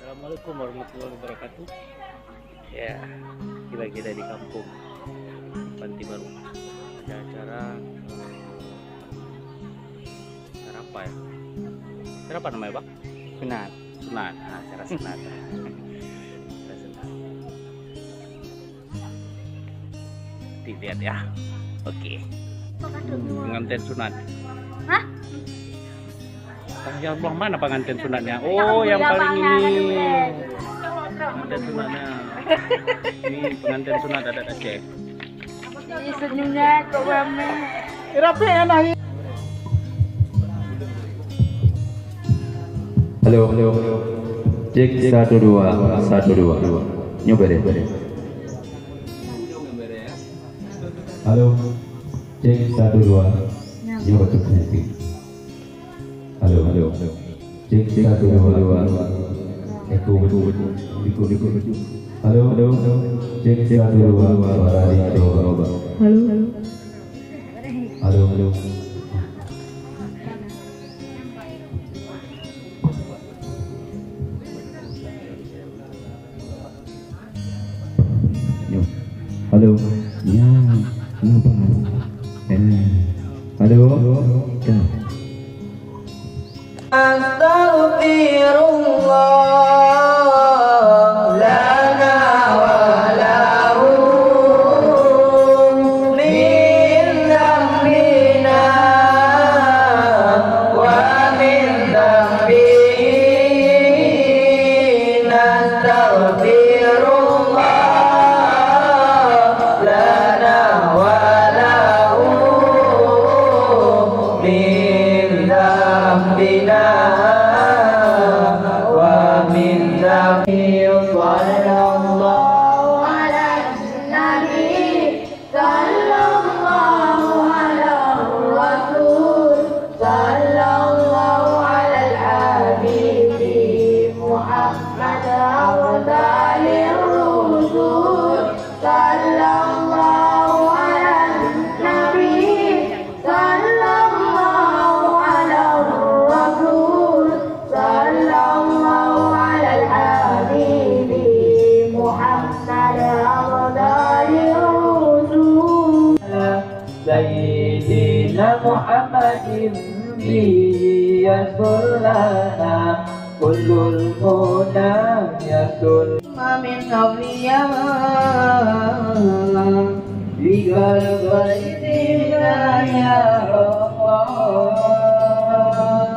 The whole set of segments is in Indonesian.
Assalamualaikum warahmatullahi wabarakatuh. Ya, kita di kampung Panti Baru. Ada acara apa ya? Acara apa namanya, Bang? Sunat. Sunat. Nah, acara sunat. Acara sunat. Dilihat ya. Oke. Pengantin sunat. Hah? Yang belah mana pengantin sunatnya? Oh, yang paling ini. Pengantin sunatnya. Ini pengantin sunat ada Aceh. Ini senyumnya kok rame. Rapi enak. Halo, cek 1 2 1 2 nyoba deh. Halo, cek 1 2 nyoba tuh nanti. Halo, cek 1 2 eko diku. Halo, cek 1 2 suara di coba. Halo. Halo, ya, kenapa? Halo, ya. Astaghfirullah lana wa lahum min dhanbina wa min dhanbihim astaghfirullah lana wa lahum min dhanbina Sayyidina Muhammadin bihi yasur lana kullul muna yasur min awliya bigal baidina ya Allah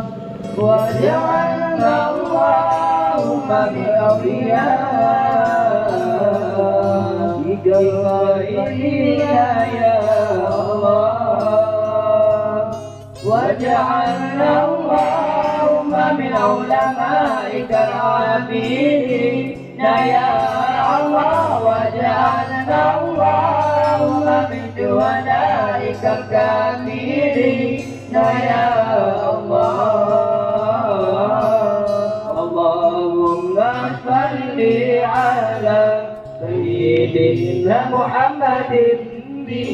wa ja'alna Allahumma min awliya bigal baidina ya وجعلنا اللهم من علمائك العابدين يا الله وجعلنا اللهم من شهدائك الكاملين يا الله اللهم صل على سيدنا محمد به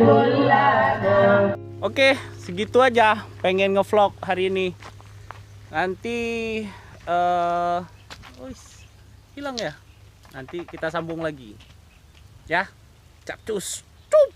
كلنا. Oke, segitu aja pengen ngevlog hari ini. Nanti hilang ya. Nanti kita sambung lagi. Ya. Capcus. Cup.